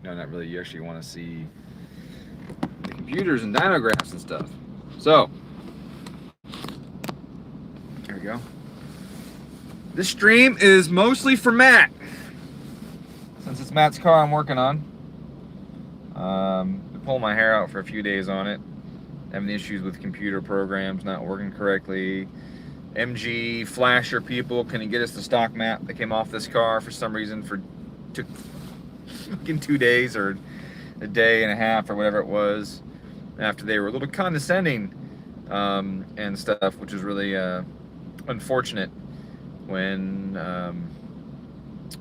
No, not really. You actually want to see the computers and dyno graphs and stuff. So, here we go. This stream is mostly for Matt, since it's Matt's car I'm working on. I pulled my hair out for a few days on it. Having issues with computer programs not working correctly. MG flasher people couldn't get us the stock map that came off this car for some reason. Took fucking 2 days or a day and a half or whatever it was, after they were a little condescending and stuff, which was really unfortunate when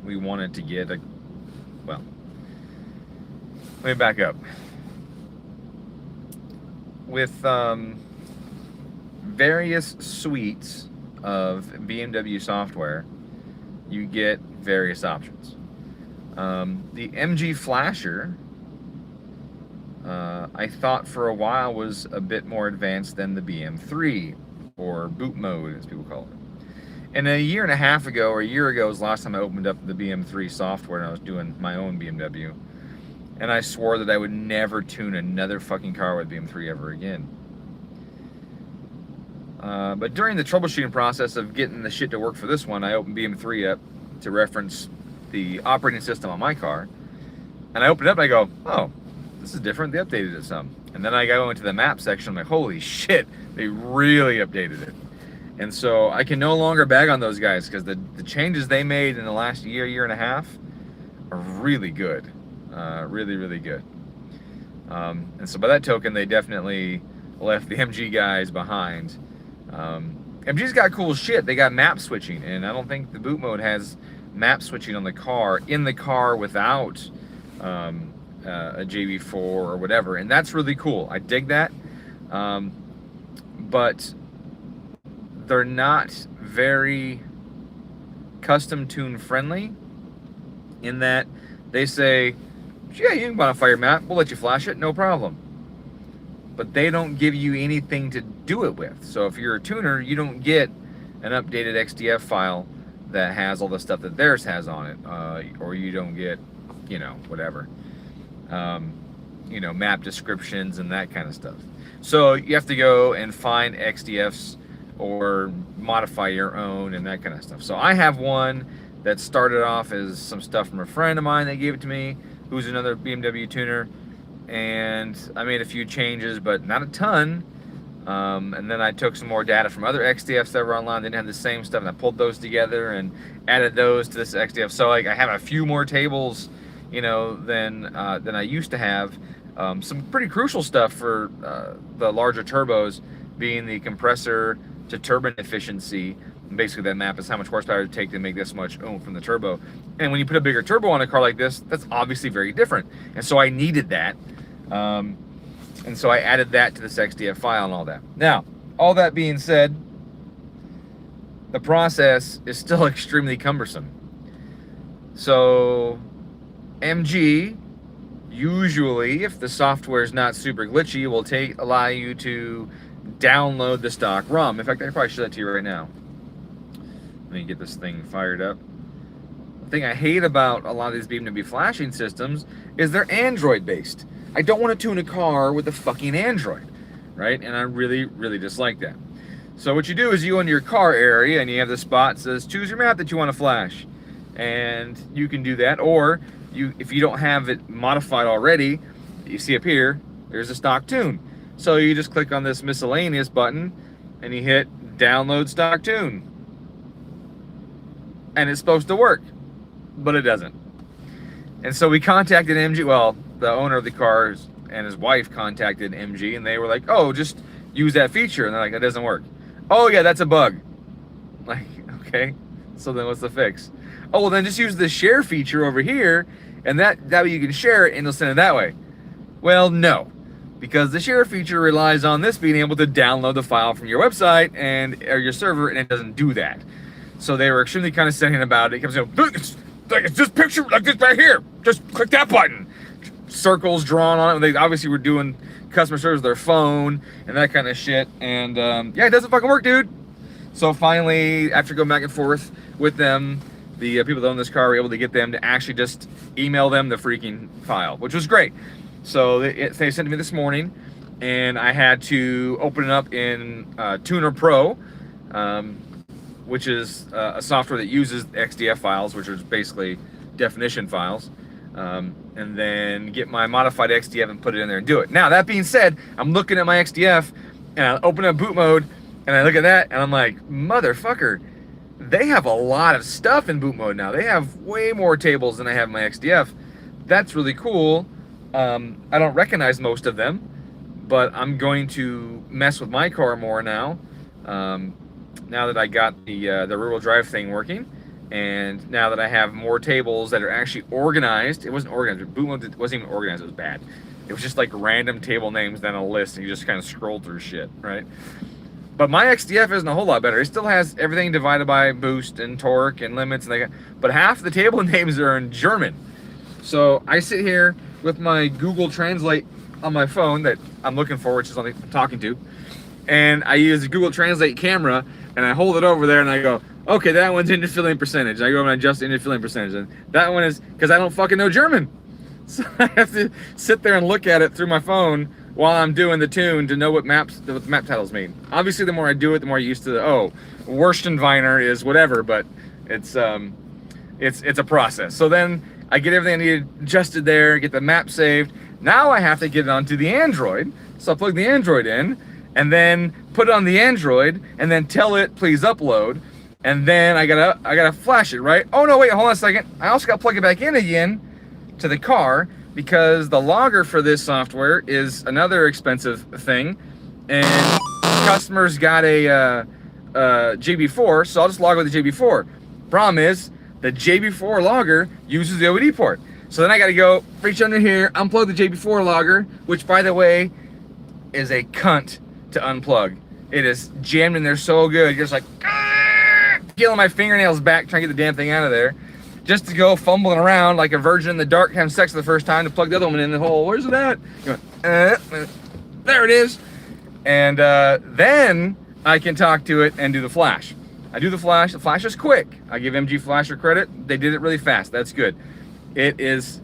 we wanted to get a, well, let me back up. With various suites of BMW software, you get various options. The MG Flasher, I thought for a while was a bit more advanced than the BM3, or boot mode as people call it. And a year and a half ago, or a year ago, was the last time I opened up the BM3 software and I was doing my own BMW. And I swore that I would never tune another fucking car with BM3 ever again. But during the troubleshooting process of getting the shit to work for this one, I opened BM3 up to reference the operating system on my car. And I opened it up and I go, oh, this is different. They updated it some. And then I go into the map section. I'm like, holy shit, they really updated it. And so I can no longer bag on those guys, because the changes they made in the last year and a half are really good. Really, really good. And so by that token, they definitely left the MG guys behind. MG's got cool shit. They got map switching, and I don't think the boot mode has map switching on the car, in the car without a JB4 or whatever, and that's really cool. I dig that. But they're not very custom tune friendly, in that they say, yeah, you can modify your map, we'll let you flash it, no problem. But they don't give you anything to do it with. So if you're a tuner, you don't get an updated XDF file that has all the stuff that theirs has on it, or you don't get, you know, whatever, you know, map descriptions and that kind of stuff. So you have to go and find XDFs or modify your own and that kind of stuff. So I have one that started off as some stuff from a friend of mine that gave it to me, who's another BMW tuner, and I made a few changes, but not a ton. And then I took some more data from other XDFs that were online, didn't have the same stuff, and I pulled those together and added those to this XDF. So like I have a few more tables, you know, than I used to have. Some pretty crucial stuff for the larger turbos, being the compressor to turbine efficiency. And basically that map is how much horsepower it take to make this much oomph from the turbo. And when you put a bigger turbo on a car like this, that's obviously very different. And so I needed that. And so I added that to this XDF file and all that. Now, all that being said, the process is still extremely cumbersome. So MG, usually, if the software is not super glitchy, will allow you to download the stock ROM. In fact, I can probably show that to you right now. Let me get this thing fired up. The thing I hate about a lot of these BMW flashing systems is they're Android based. I don't want to tune a car with a fucking Android, right? And I really, really dislike that. So what you do is you go into your car area and you have the spot that says choose your map that you want to flash. And you can do that, or if you don't have it modified already, you see up here, there's a stock tune. So you just click on this miscellaneous button and you hit download stock tune. And it's supposed to work, but it doesn't. And so we contacted MG, well, the owner of the cars and his wife contacted MG, and they were like, oh, just use that feature. And they're like, that doesn't work. Oh yeah, that's a bug. Like, okay, so then what's the fix? Oh, well then just use the share feature over here, and that way you can share it and it'll send it that way. Well, no, because the share feature relies on this being able to download the file from your website or your server, and it doesn't do that. So they were extremely condescending about it. It comes in, it's this picture like this right here. Just click that button. Circles drawn on it. They obviously were doing customer service with their phone and that kind of shit. And yeah, it doesn't fucking work, dude. So finally, after going back and forth with them, the people that own this car were able to get them to actually just email them the freaking file, which was great. So they sent it to me this morning, and I had to open it up in Tuner Pro, which is a software that uses XDF files, which are basically definition files, and then get my modified XDF and put it in there and do it. Now, that being said, I'm looking at my XDF, and I open up boot mode, and I look at that, and I'm like, motherfucker, they have a lot of stuff in boot mode now. They have way more tables than I have in my XDF. That's really cool. I don't recognize most of them, but I'm going to mess with my car more now. Now that I got the rear-wheel drive thing working, and now that I have more tables that are actually organized. It wasn't organized. Boot mode wasn't even organized. It was bad. It was just like random table names then a list, and you just kind of scroll through shit, right? But my XDF isn't a whole lot better. It still has everything divided by boost and torque and limits, and but half the table names are in German. So I sit here with my Google Translate on my phone that I'm looking for, which is something I'm talking to, and I use the Google Translate camera, and I hold it over there, and I go, okay, that one's engine filling percentage. I go and adjust engine filling percentage, and that one is, because I don't fucking know German. So I have to sit there and look at it through my phone while I'm doing the tune to know what the map titles mean. Obviously, the more I do it, the more I'm used to Wurstenweiner is whatever, but it's a process. So then I get everything I need adjusted there, get the map saved. Now I have to get it onto the Android. So I plug the Android in, and then put it on the Android, and then tell it, please upload. And then I gotta flash it, right? Oh no, wait, hold on a second. I also gotta plug it back in again to the car, because the logger for this software is another expensive thing, and customers got a JB4, so I'll just log with the JB4. Problem is, the JB4 logger uses the OBD port. So then I gotta go reach under here, unplug the JB4 logger, which by the way, is a cunt to unplug. It is jammed in there so good, you're just like, peeling my fingernails back trying to get the damn thing out of there, just to go fumbling around like a virgin in the dark having sex for the first time to plug the other one in the hole. Where's it at? There it is. And then I can talk to it and do the flash. I do the flash. The flash is quick. I give MG Flasher credit. They did it really fast. That's good. It is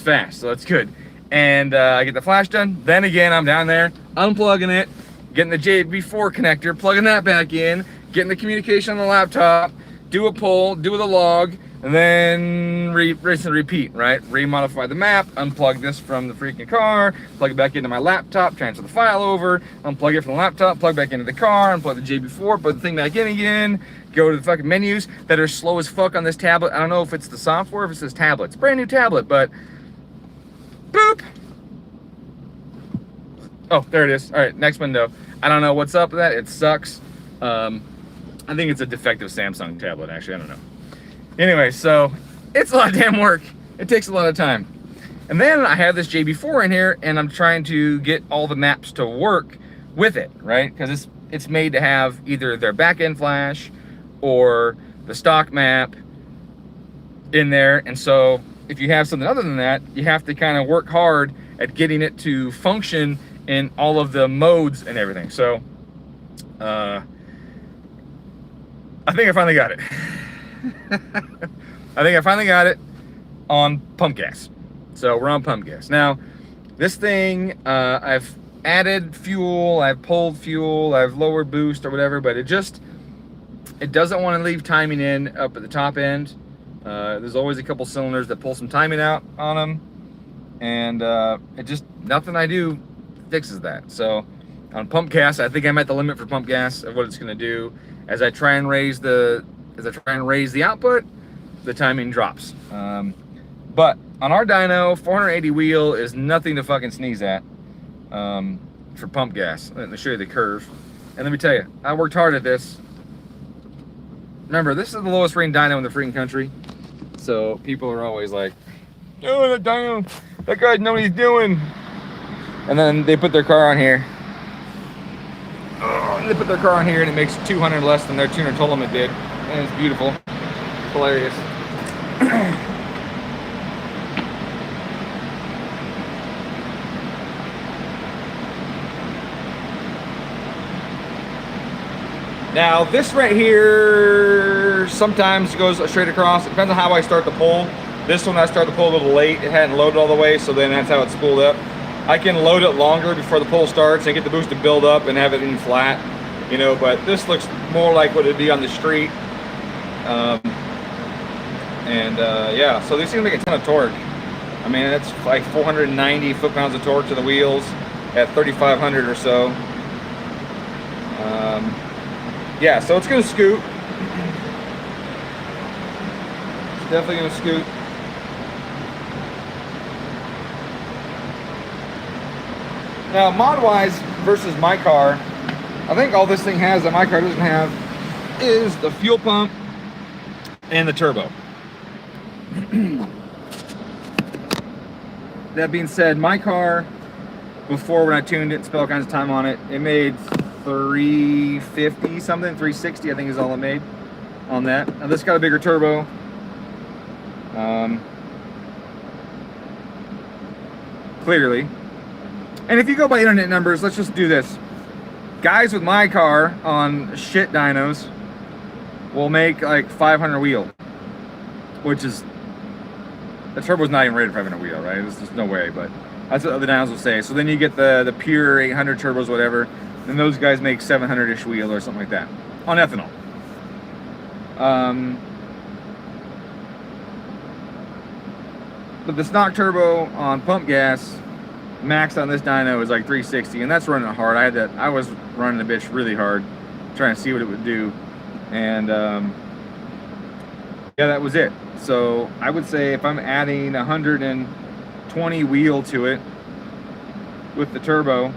fast, so that's good. And I get the flash done. Then again, I'm down there unplugging it, getting the JB4 connector, plugging that back in, getting the communication on the laptop, do a pull, do the log, and then rinse and repeat, right? Remodify the map, unplug this from the freaking car, plug it back into my laptop, transfer the file over, unplug it from the laptop, plug back into the car, unplug the JB4, put the thing back in again, go to the fucking menus that are slow as fuck on this tablet. I don't know if it's the software or if it's this tablet. It's a brand new tablet, but boop. Oh, there it is. All right, next window. I don't know what's up with that. It sucks. I think it's a defective Samsung tablet, actually. I don't know. Anyway, so it's a lot of damn work. It takes a lot of time. And then I have this JB4 in here, and I'm trying to get all the maps to work with it, right? Because it's made to have either their back-end flash or the stock map in there. And so if you have something other than that, you have to kind of work hard at getting it to function in all of the modes and everything. So I think I finally got it. I think I finally got it on pump gas. So we're on pump gas. Now, this thing, I've added fuel, I've pulled fuel, I've lowered boost or whatever, but it doesn't want to leave timing in up at the top end. There's always a couple cylinders that pull some timing out on them, and nothing I do fixes that. So on pump gas, I think I'm at the limit for pump gas of what it's going to do. As I try and raise the output, the timing drops. But on our dyno, 480 wheel is nothing to fucking sneeze at for pump gas. Let me show you the curve. And let me tell you, I worked hard at this. Remember, this is the lowest rated dyno in the freaking country. So people are always like, oh, that dyno, that guy knows what he's doing. And then they put their car on here. Oh, and they put their car on here and it makes 200 less than their tuner told them it did. And it's beautiful. Hilarious. Now this right here sometimes goes straight across. It depends on how I start the pull. This one I start the pull a little late. It hadn't loaded all the way, so then that's how it's spooled up. I can load it longer before the pull starts and get the boost to build up and have it in flat, you know, but this looks more like what it'd be on the street. Yeah, so these things make a ton of torque. I mean, it's like 490 foot-pounds of torque to the wheels at 3,500 or so. Yeah, so it's gonna scoot. It's definitely gonna scoot. Now, mod-wise versus my car, I think all this thing has that my car doesn't have is the fuel pump and the turbo. That being said, my car, before when I tuned it and spent all kinds of time on it, it made 350 something, 360 I think is all it made on that. Now this got a bigger turbo. Clearly. And if you go by internet numbers, let's just do this. Guys with my car on shit dynos will make like 500 wheel, which is, the turbo's not even rated for 500 wheel, right? There's just no way, but that's what the dynos will say. So then you get the pure 800 turbos, whatever, and those guys make 700-ish wheel or something like that on ethanol. But the stock turbo on pump gas, max on this dyno is like 360, and that's running it hard. I was running the bitch really hard, trying to see what it would do, and yeah, that was it. So I would say if I'm adding 120 wheel to it with the turbo,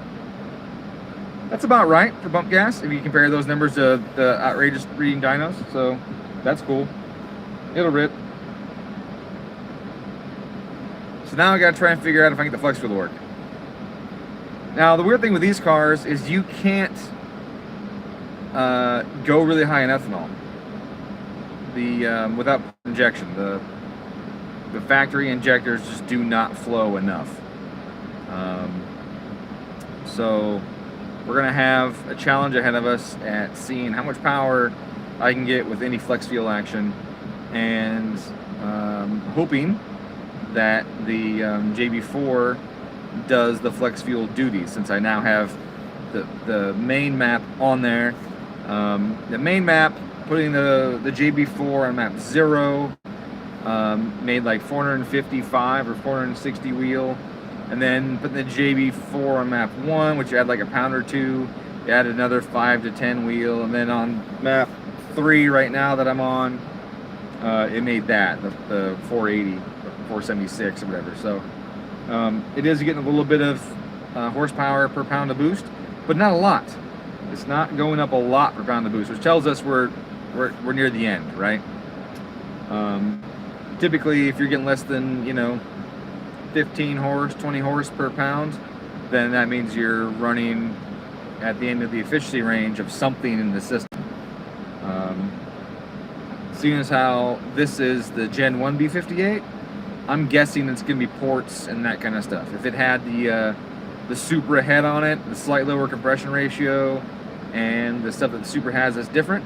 that's about right for pump gas if you compare those numbers to the outrageous reading dynos. So that's cool. It'll rip. So now I gotta try and figure out if I can get the flex fuel to work. Now the weird thing with these cars is you can't go really high in ethanol. Without injection, the factory injectors just do not flow enough. So we're gonna have a challenge ahead of us at seeing how much power I can get with any flex fuel action, and hoping that the JB4 does the flex fuel duty, since I now have the main map on there. The main map, putting the JB4 on map 0, made like 455 or 460 wheel, and then putting the JB4 on map 1, which had like a pound or two, you added another 5 to 10 wheel, and then on map 3 right now that I'm on, it made that the 480 or 476 or whatever. So it is getting a little bit of horsepower per pound of boost, but not a lot. It's not going up a lot per pound of boost, which tells us we're near the end, right? Typically, if you're getting less than 15 horse, 20 horse per pound, then that means you're running at the end of the efficiency range of something in the system. Seeing as how this is the Gen 1 B58, I'm guessing it's going to be ports and that kind of stuff. If it had the Supra head on it, the slight lower compression ratio, and the stuff that the Supra has that's different,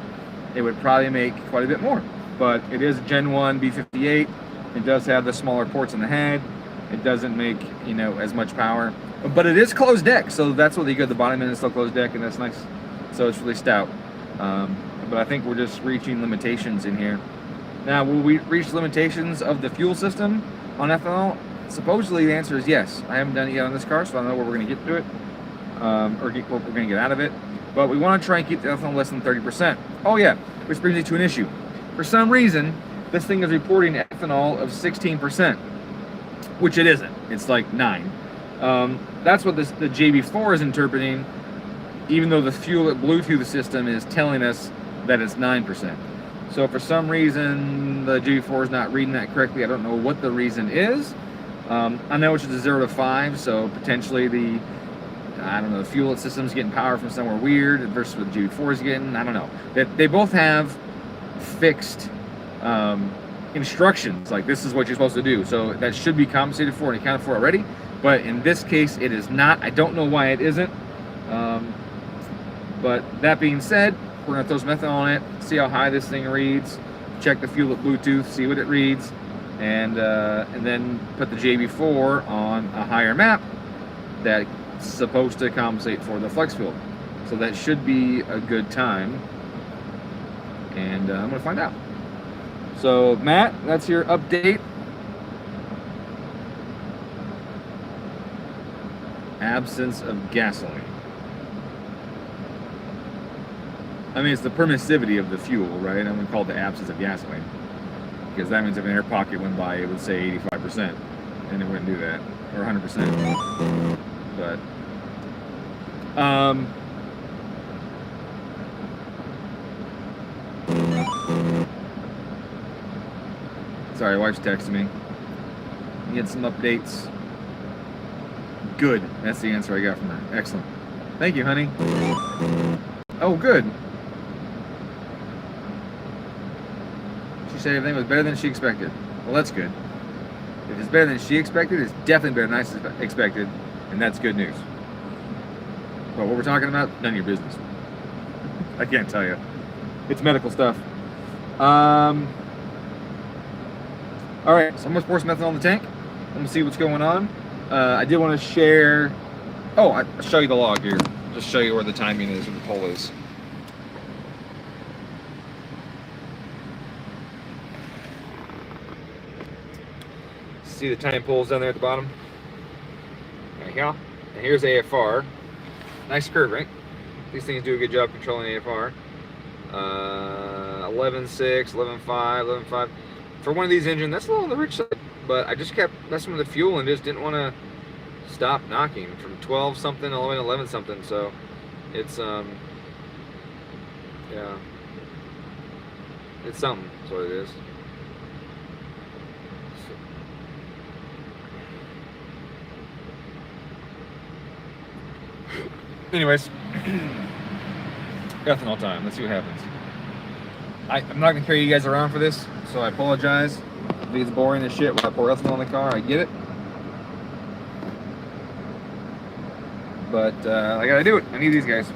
it would probably make quite a bit more. But it is a Gen 1 B58. It does have the smaller ports in the head. It doesn't make as much power, but it is closed deck, so that's really good. The bottom end is still closed deck, and that's nice. So it's really stout. But I think we're just reaching limitations in here. Now, will we reach limitations of the fuel system on ethanol? Supposedly the answer is yes. I haven't done it yet on this car, so I don't know where we're going to get to it, or what we're going to get out of it. But we want to try and keep the ethanol less than 30%. Oh yeah, which brings me to an issue. For some reason, this thing is reporting ethanol of 16%, which it isn't. It's like 9. That's what the JB4 is interpreting, even though the fuel that blew through the system is telling us that it's 9%. So for some reason, the JB4 is not reading that correctly. I don't know what the reason is. I know it's a 0 to 5, so potentially the fuel system's getting power from somewhere weird versus what the JB4 is getting. I don't know. They both have fixed instructions, like this is what you're supposed to do. So that should be compensated for and accounted for already. But in this case, it is not. I don't know why it isn't. But that being said, We're gonna throw some ethanol on it, see how high this thing reads, check the fuel at Bluetooth, see what it reads, and then put the JB4 on a higher map that's supposed to compensate for the flex fuel. So that should be a good time, and I'm gonna find out. So Matt, that's your update. Absence of gasoline. I mean, it's the permissivity of the fuel, right? I'm gonna call it the absence of gasoline, because that means if an air pocket went by, it would say 85%, and it wouldn't do that, or 100%. But sorry, wife's texting me. Get some updates. Good. That's the answer I got from her. Excellent. Thank you, honey. Oh, good. She said everything was better than she expected. Well, that's good. If it's better than she expected, it's definitely better than I expected, and that's good news. But what we're talking about, none of your business. I can't tell you. It's medical stuff. All right, so I'm gonna pour some ethanol in the tank. I'm gonna see what's going on. I did want to share. Oh, I'll show you the log here. Just show you where the timing is, where the pole is. See the timing poles down there at the bottom? There you go. And here's AFR. Nice curve, right? These things do a good job controlling AFR. 11.6, 11.5, 11.5. For one of these engines, that's a little on the rich side. But I just kept messing with the fuel and just didn't want to stop knocking from 12 something all the way to 11 something. So it's yeah, it's something. That's what it is. Anyways, ethanol time. Let's see what happens. I'm not gonna carry you guys around for this, so I apologize. If it's boring as shit when I pour ethanol in the car, I get it. But I gotta do it. I need these guys.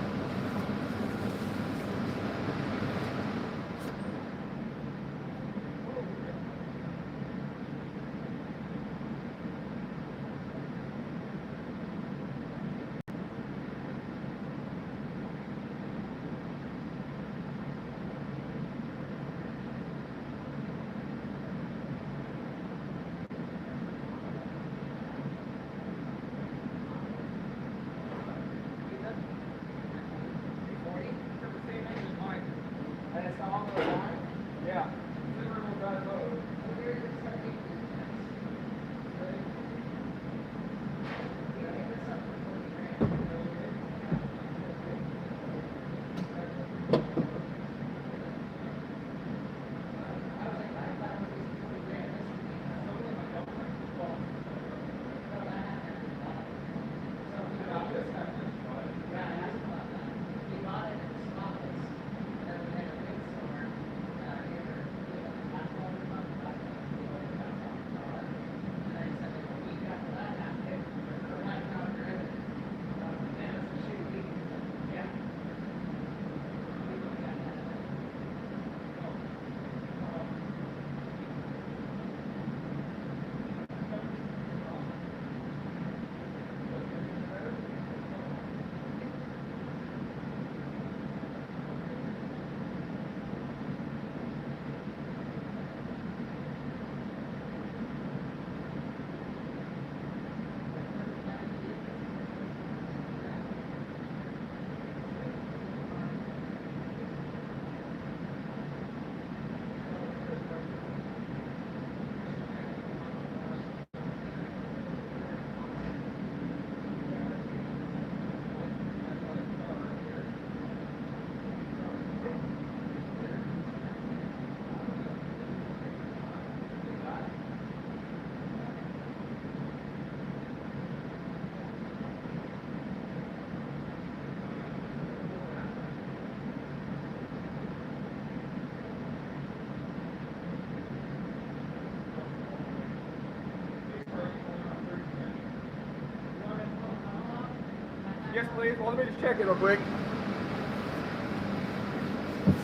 Yes, please. Well, let me just check it real quick.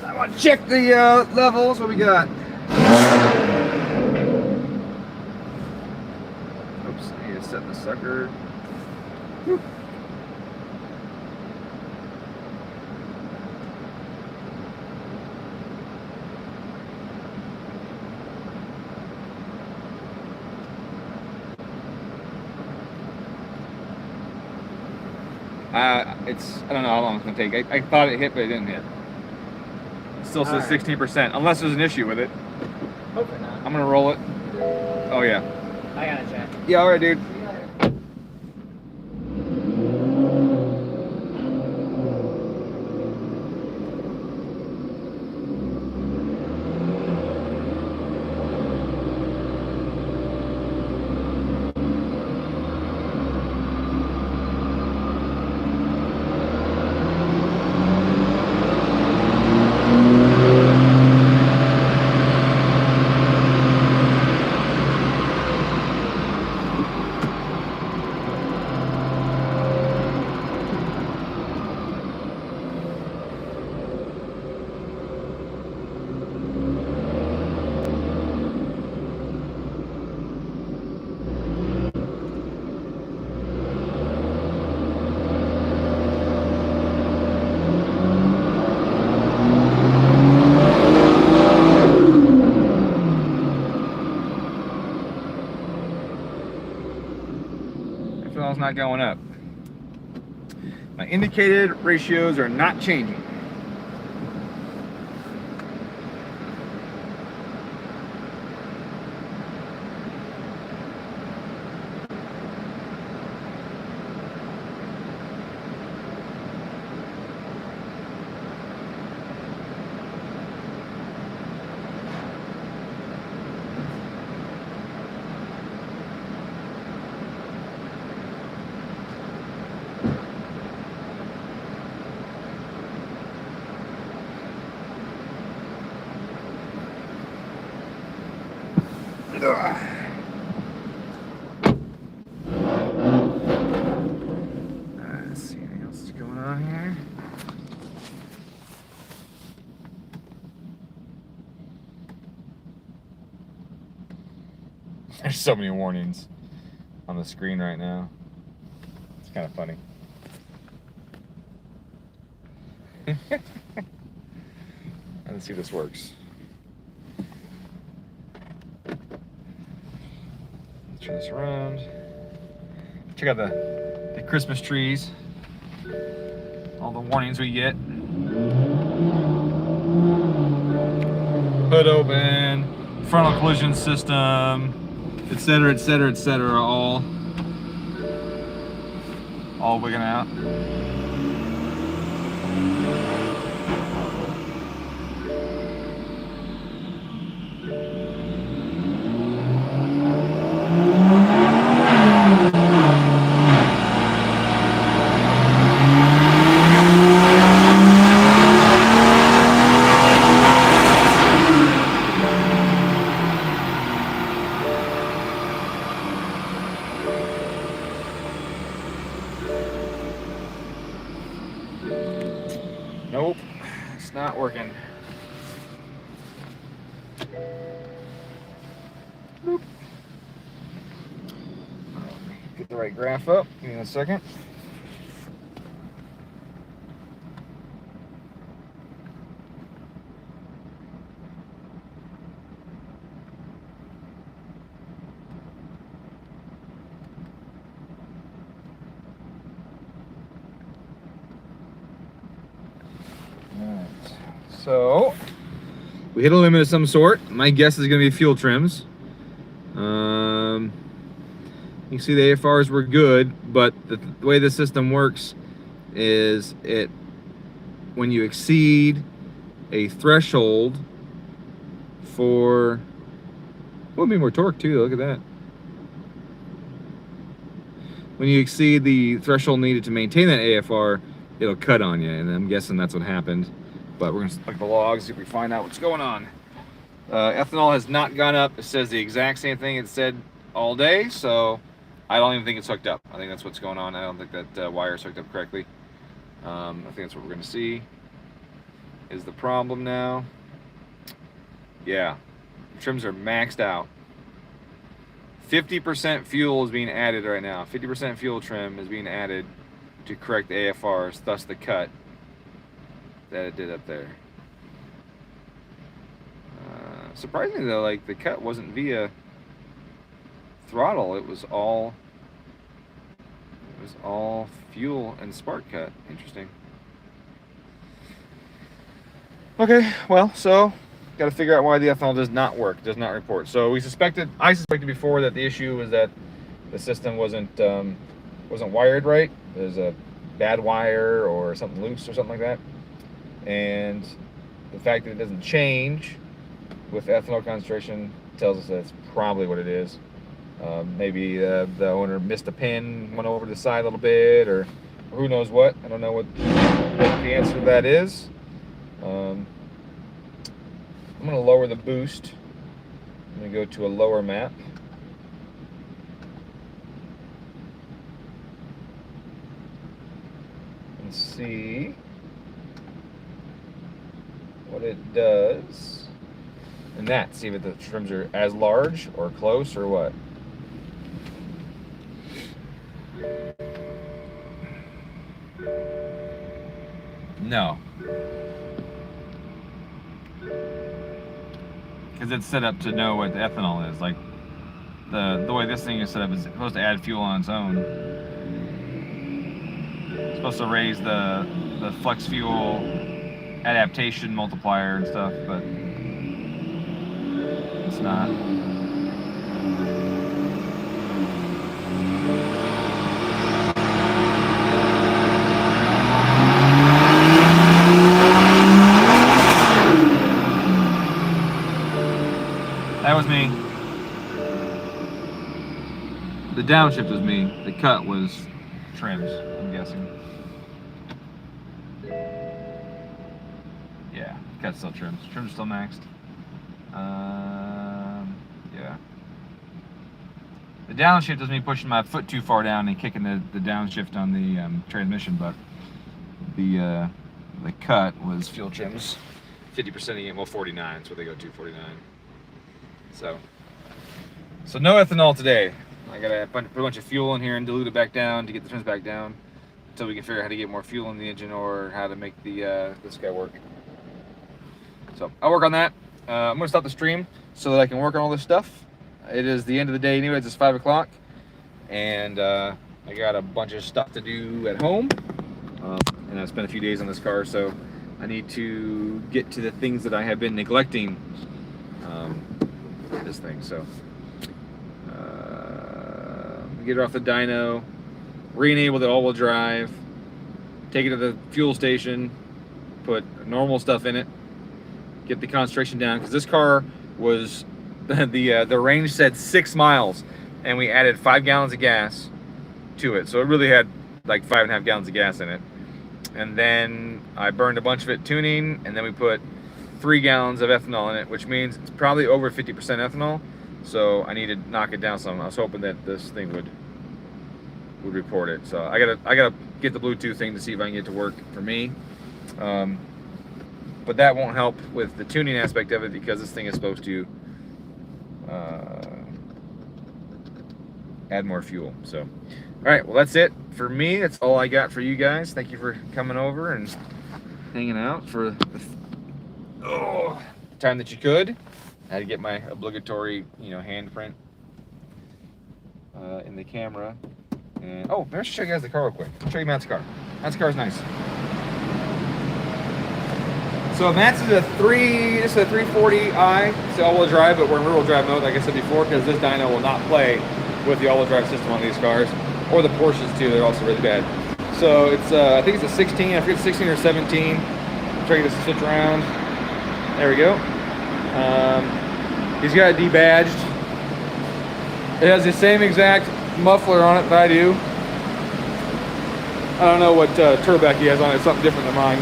I want to check the levels. What we got? Oops, I need to set the sucker. Whew. I don't know how long it's gonna take. I thought it hit, but it didn't hit. It still says 16%, unless there's an issue with it. Hopefully not. I'm gonna roll it. Oh yeah. I gotta check. Yeah, all right, dude. Ethanol's not going up. My indicated ratios are not changing. Let's see, anything else is going on here? There's so many warnings on the screen right now. It's kind of funny. Let's see if this works. Let's turn this around. Check out the Christmas trees. All the warnings we get. Hood open, frontal collision system, etc., etc., etc., all wigging out. Nope, it's not working. Boop. Get the right graph up. Give me a second. So, we hit a limit of some sort. My guess is going to be fuel trims. You can see the AFRs were good, but the way the system works is when you exceed a threshold for, well, maybe more torque too, look at that. When you exceed the threshold needed to maintain that AFR, it'll cut on you, and I'm guessing that's what happened. But we're gonna look at the logs, see if we find out what's going on. Ethanol has not gone up. It says the exact same thing it said all day, so I don't even think it's hooked up. I think that's what's going on. I don't think that wire is hooked up correctly. I think that's what we're gonna see. is the problem now. Yeah, trims are maxed out. 50% fuel is being added right now. 50% fuel trim is being added to correct the AFRs, thus the cut that it did up there. Surprisingly though, like the cut wasn't via throttle. It was all fuel and spark cut. Interesting. Okay, well, so got to figure out why the ethanol does not work, does not report. So I suspected before that the issue was that the system wasn't wired right. There's a bad wire or something loose or something like that. And the fact that it doesn't change with ethanol concentration tells us that's probably what it is. Maybe the owner missed a pin, went over to the side a little bit, or who knows what. I don't know what the answer to that is. I'm going to lower the boost. I'm going to go to a lower map. And see what it does. And that, see if the trims are as large or close or what. No. Because it's set up to know what the ethanol is. Like the way this thing is set up is supposed to add fuel on its own. It's supposed to raise the flex fuel adaptation multiplier and stuff, but it's not. That was me. The downshift was me. The cut was trims, I'm guessing. Yeah, cut still trims. Trims still maxed. Yeah. The downshift was me pushing my foot too far down and kicking the downshift on the transmission, but the cut was fuel trims. 50% again, well 49, so they go to 49. So no ethanol today. I gotta put a bunch of fuel in here and dilute it back down to get the trims back down until we can figure out how to get more fuel in the engine or how to make this guy work. So I'll work on that. I'm gonna stop the stream so that I can work on all this stuff. It is the end of the day anyways. It's 5 o'clock, and I got a bunch of stuff to do at home. And I've spent a few days on this car, so I need to get to the things that I have been neglecting. This thing, so get it off the dyno, re-enable the all-wheel drive, take it to the fuel station, put normal stuff in it, get the concentration down, because this car was the range said 6 miles, and we added 5 gallons of gas to it, so it really had like 5.5 gallons of gas in it. And then I burned a bunch of it tuning, and then we put 3 gallons of ethanol in it, which means it's probably over 50% ethanol. So I need to knock it down some. I was hoping that this thing would report it. So I gotta get the Bluetooth thing to see if I can get it to work for me. But that won't help with the tuning aspect of it because this thing is supposed to add more fuel. So, all right, well that's it for me. That's all I got for you guys. Thank you for coming over and hanging out for the time that you could. I had to get my obligatory, handprint in the camera. And maybe I should show you guys the car real quick. I'll show you Matt's car. Matt's car is nice. So Matt's is a 340i. It's all-wheel drive, but we're in rear-wheel drive mode, like I said before, because this dyno will not play with the all-wheel drive system on these cars, or the Porsches too. They're also really bad. So it's I think it's a 16. I forget 16 or 17. I'm trying to get this to switch around. There we go. He's got it debadged. It has the same exact muffler on it that I do. I don't know what turboback he has on it. It's something different than mine.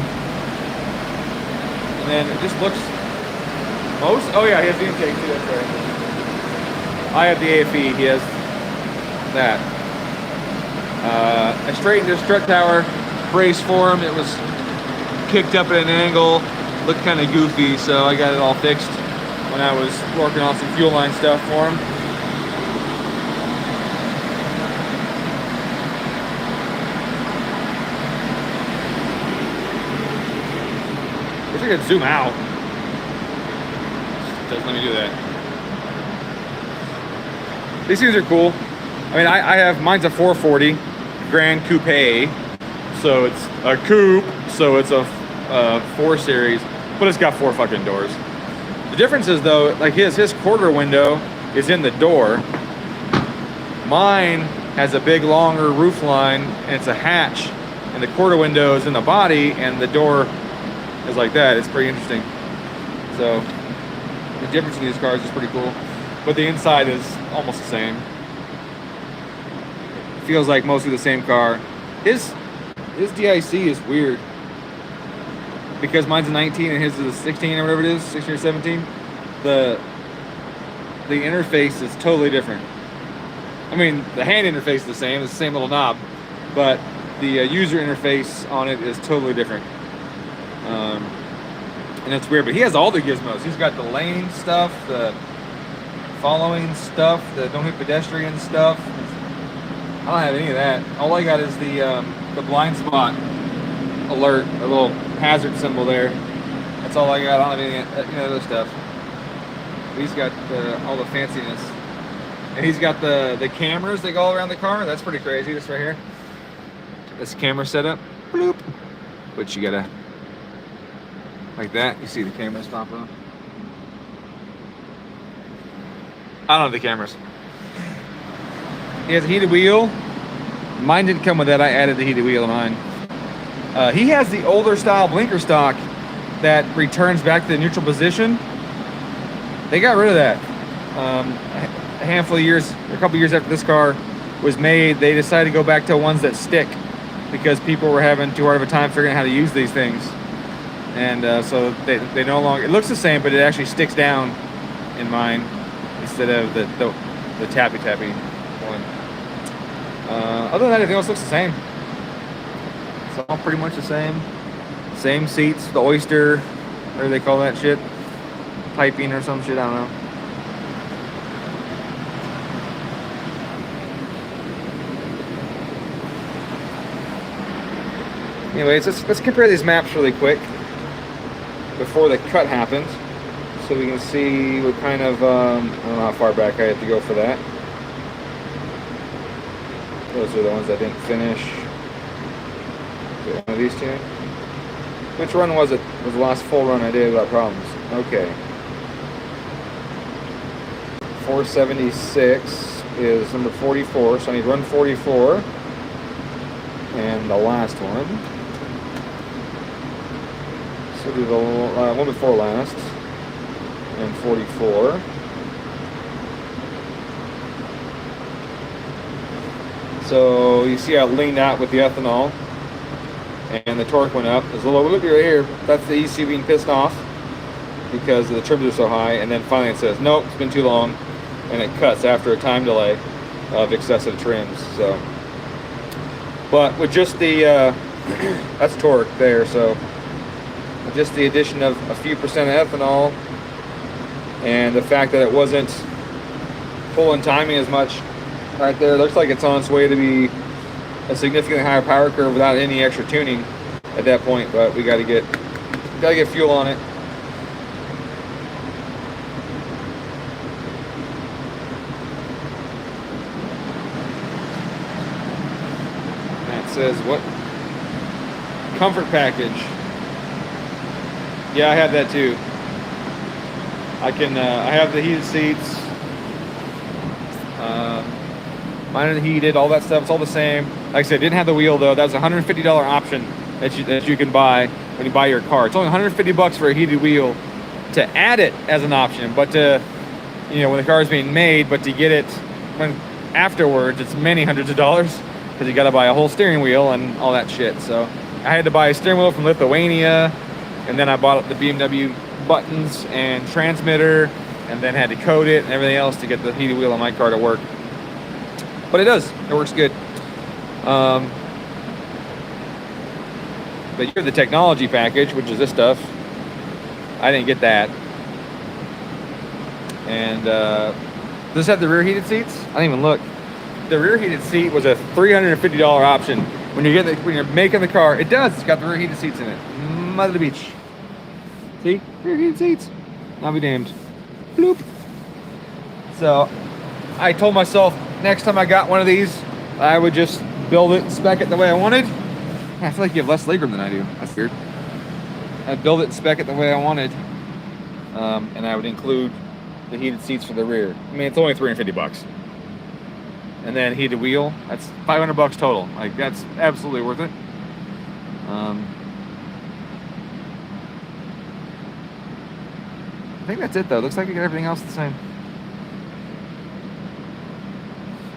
And then it just looks oh yeah, he has the intake too, that's right. I have the AFE, he has that. I straightened his strut tower brace for him. It was kicked up at an angle. looked kind of goofy, so I got it all fixed when I was working on some fuel line stuff for him. Wish I could zoom out. It doesn't let me do that. These things are cool. I mean, I have, mine's a 440 Grand Coupe, so it's a coupe, so it's a 4 Series, but it's got 4 fucking doors. The difference is though, like his quarter window is in the door. Mine has a big longer roof line and it's a hatch, and the quarter window is in the body and the door is like that. It's pretty interesting. So the difference in these cars is pretty cool, but the inside is almost the same. Feels like mostly the same car. His DIC is weird because mine's a 19 and his is a 16 or whatever it is, 16 or 17. The interface is totally different. I mean, the hand interface is the same. It's the same little knob, but the user interface on it is totally different. And it's weird, but he has all the gizmos. He's got the lane stuff, the following stuff, the don't hit pedestrian stuff. I don't have any of that. All I got is the blind spot alert, a little hazard symbol there. That's all I got. I don't have any other stuff. He's got all the fanciness, and he's got the cameras that go all around the car. That's pretty crazy. This right here, this camera setup, bloop, which you gotta like that. You see the cameras pop up. I don't have the cameras. He has a heated wheel. Mine didn't come with that. I added the heated wheel to mine. He has the older style blinker stock that returns back to the neutral position. They got rid of that. A handful of years, a couple years after this car was made, they decided to go back to ones that stick because people were having too hard of a time figuring out how to use these things. And so they no longer, it looks the same, but it actually sticks down in mine instead of the tappy one. Other than that, everything else looks the same. It's all pretty much the same. Same seats, the oyster, whatever they call that shit. Piping or some shit, I don't know. Anyways, let's compare these maps really quick before the cut happens, so we can see what kind of, I don't know how far back I have to go for that. Those are the ones I didn't finish. Is it one of these two? Which run was it? Was the last full run I did without problems? Okay. 476 is number 44, so I need run 44. And the last one. So do the one before last. And 44. So you see how it leaned out with the ethanol, and the torque went up. There's a little loopy right here. That's the ECU being pissed off because the trims are so high. And then finally it says, nope, it's been too long, and it cuts after a time delay of excessive trims. So, but with just the that's torque there. So with just the addition of a few percent of ethanol and the fact that it wasn't pulling timing as much. Right there, looks like it's on its way to be a significantly higher power curve without any extra tuning at that point. But we got to get fuel on it. That says what? Comfort package. Yeah, I have that too. I can. I have the heated seats. Mine are heated, all that stuff. It's all the same. Like I said, it didn't have the wheel though. That was a $150 option that you can buy when you buy your car. It's only $150 for a heated wheel to add it as an option, but to, you know, when the car is being made, but to get it when afterwards, it's many hundreds of dollars because you got to buy a whole steering wheel and all that shit. So I had to buy a steering wheel from Lithuania, and then I bought the BMW buttons and transmitter, and then had to code it and everything else to get the heated wheel on my car to work. But it does. It works good. But you're the technology package, which is this stuff. I didn't get that. And does this have the rear heated seats? I didn't even look. The rear heated seat was a $350 option when you're making the car. It does. It's got the rear heated seats in it. Mother of the beach. See, rear heated seats. I'll be damned. Bloop. So I told myself next time I got one of these, I would just build it, spec it the way I wanted. I feel like you have less legroom than I do. That's weird. I'd build it and spec it the way I wanted, and I would include the heated seats for the rear. I mean, it's only $350. And then heated wheel, that's $500 total. Like, that's absolutely worth it. I think that's it though. Looks like you got everything else the same.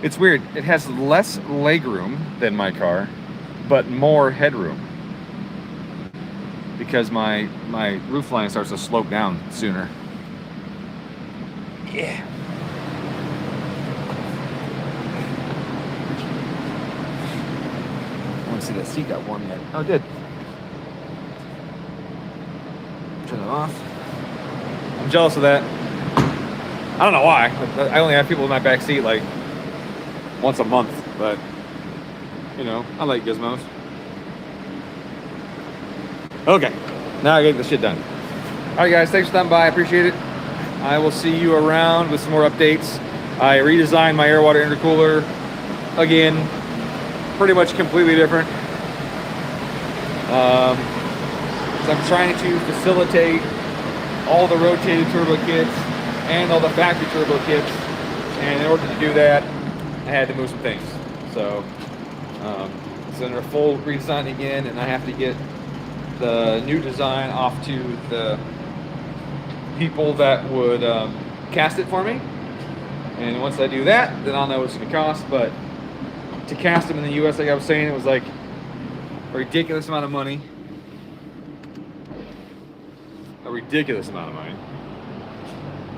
It's weird. It has less legroom than my car, but more headroom. Because my roof line starts to slope down sooner. Yeah. I want to see that seat got warm yet. Oh, it did. Turn it off. I'm jealous of that. I don't know why. I only have people in my back seat like once a month, but you know, I like gizmos. Okay, now I get the shit done. All right, guys, thanks for stopping by. I appreciate it. I will see you around with some more updates. I redesigned my air water intercooler again, pretty much completely different. So I'm trying to facilitate all the rotated turbo kits and all the factory turbo kits, and in order to do that, I had to move some things. So it's under a full redesign again, and I have to get the new design off to the people that would cast it for me. And once I do that, then I'll know what it's going to cost. But to cast them in the US, like I was saying, it was like a ridiculous amount of money.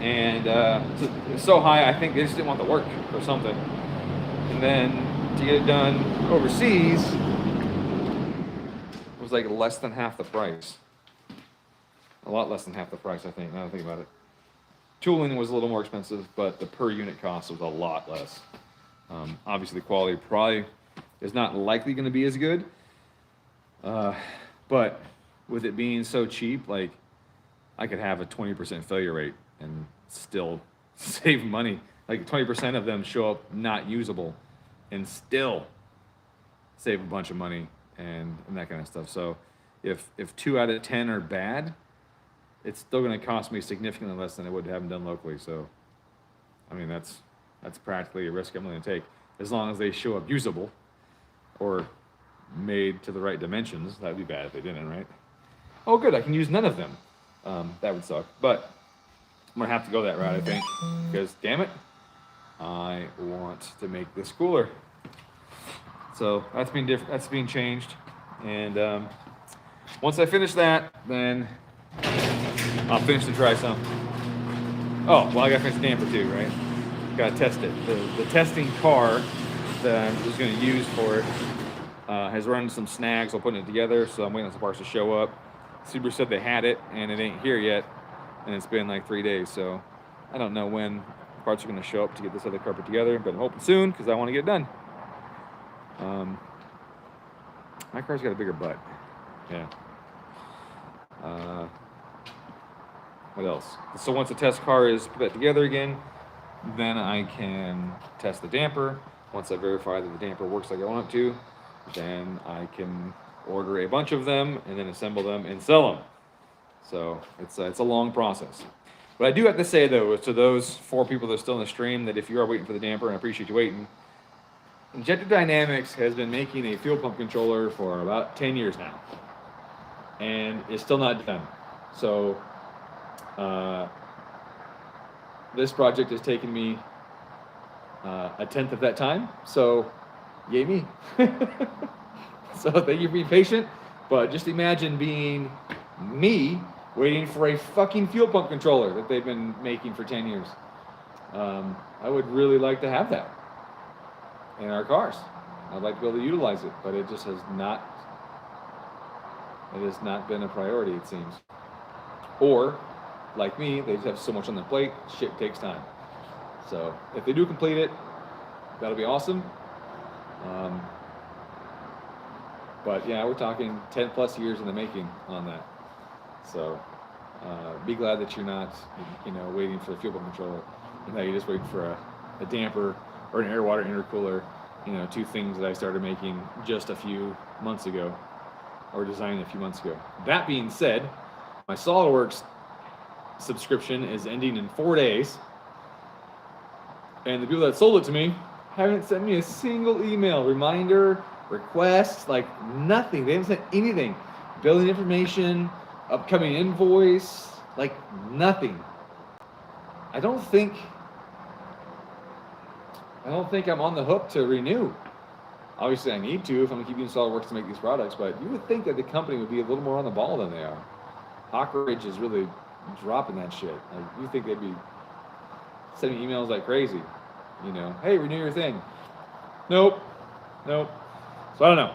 And so it was so high, I think they just didn't want the work or something. And then to get it done overseas, it was like less than half the price. A lot less than half the price, I think, now that I think about it. Tooling was a little more expensive, but the per unit cost was a lot less. Obviously, the quality probably is not likely going to be as good. But with it being so cheap, like, I could have a 20% failure rate and still save money. Like 20% of them show up not usable and still save a bunch of money and that kind of stuff. So if 2 out of 10 are bad, it's still going to cost me significantly less than it would have them done locally. So, I mean, that's practically a risk I'm willing to take, as long as they show up usable or made to the right dimensions. That'd be bad if they didn't, right? Oh, good, I can use none of them. That would suck, but I'm gonna have to go that route, I think, because damn it, I want to make this cooler. So that's being changed, and once I finish that, then I'll finish the dry sump. Oh, well, I gotta finish the damper too, right? Gotta test it. The testing car that I was gonna use for it has run some snags while putting it together, so I'm waiting on some parts to show up. Subaru said they had it, and it ain't here yet, and it's been like 3 days, so I don't know when parts are going to show up to get this other carpet together, but I'm hoping soon, because I want to get it done. My car's got a bigger butt. Yeah. What else? So once the test car is put together again, then I can test the damper. Once I verify that the damper works like I want it to, then I can order a bunch of them and then assemble them and sell them. So it's a long process. But I do have to say though, to those 4 people that are still in the stream, that if you are waiting for the damper, and I appreciate you waiting, GetaDomTune has been making a fuel pump controller for about 10 years now, and it's still not done. So this project has taken me a tenth of that time. So yay me. So thank you for being patient, but just imagine being me waiting for a fucking fuel pump controller that they've been making for 10 years. I would really like to have that in our cars. I'd like to be able to utilize it, but it has not been a priority, it seems. or like me, they just have so much on their plate, shit takes time. So if they do complete it, that'll be awesome. But yeah, we're talking 10 plus years in the making on that. So be glad that you're not, waiting for the fuel pump controller. And that you're just waiting for a damper or an air water intercooler. Two things that I started making just a few months ago, or designing a few months ago. That being said, my SolidWorks subscription is ending in 4 days. And the people that sold it to me haven't sent me a single email, reminder, request, like nothing. They haven't sent anything. Billing information, upcoming invoice, like nothing. I don't think I'm on the hook to renew. Obviously I need to if I'm gonna keep using SolidWorks to make these products, but you would think that the company would be a little more on the ball than they are. Hawkridge is really dropping that shit. Like you think they'd be sending emails like crazy, hey, renew your thing. Nope. So I don't know.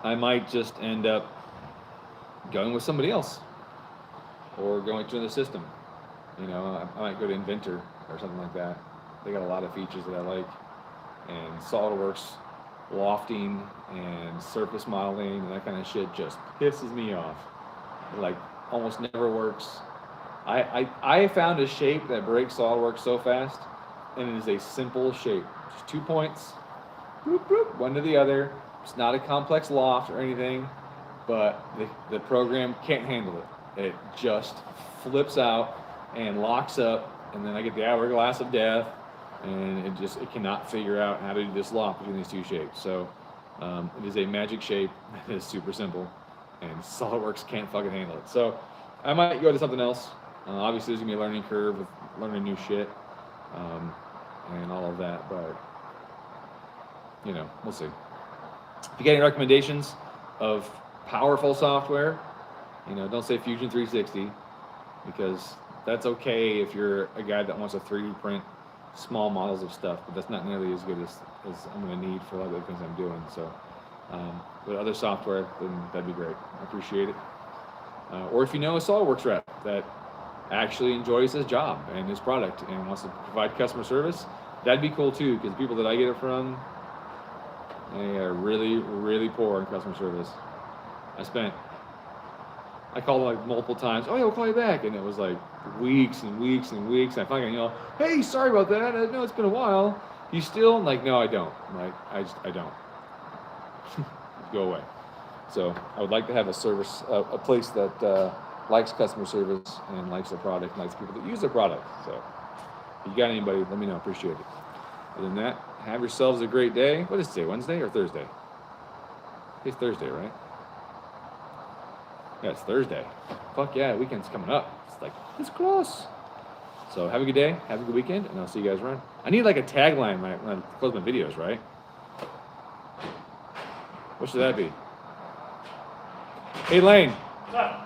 I might just end up going with somebody else or going to another system. I might go to Inventor or something like that. They got a lot of features that I like, and SolidWorks lofting and surface modeling and that kind of shit just pisses me off. It like almost never works. I found a shape that breaks SolidWorks so fast, and it is a simple shape. Just 2 points, boop, boop, one to the other. It's not a complex loft or anything, but the program can't handle it. It just flips out and locks up, and then I get the hourglass of death, and it cannot figure out how to do this lock between these two shapes. So it is a magic shape that is super simple, and SolidWorks can't fucking handle it. So I might go to something else. Obviously, there's gonna be a learning curve with learning new shit and all of that, but we'll see. If you get any recommendations of powerful software, don't say Fusion 360, because that's okay if you're a guy that wants to 3D print small models of stuff, but that's not nearly as good as I'm going to need for a lot of the things I'm doing. So, with other software, then that'd be great. I appreciate it. Or if you know a SolidWorks rep that actually enjoys his job and his product and wants to provide customer service, that'd be cool too, because the people that I get it from, they are really, really poor in customer service. I called them like multiple times. Oh yeah, we'll call you back. And it was like weeks and weeks and weeks. And I finally got, hey, sorry about that. I know it's been a while. You still? I'm like, no, I don't. I'm like, I don't. Go away. So I would like to have a service, a place that likes customer service and likes the product and likes people that use the product. So if you got anybody, let me know. Appreciate it. Other than that, have yourselves a great day. What is today, Wednesday or Thursday? It's Thursday, right? Yeah, it's Thursday. Fuck yeah, weekend's coming up. It's like, it's close. So have a good day, have a good weekend, and I'll see you guys around. I need like a tagline when I close my videos, right? What should that be? Hey Lane,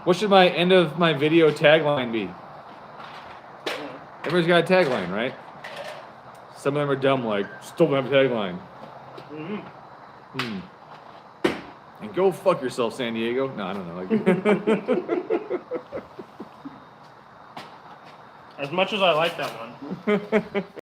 what should my end of my video tagline be? Everybody's got a tagline, right? Some of them are dumb, like, still don't have a tagline. And go fuck yourself, San Diego. No, I don't know. As much as I like that one.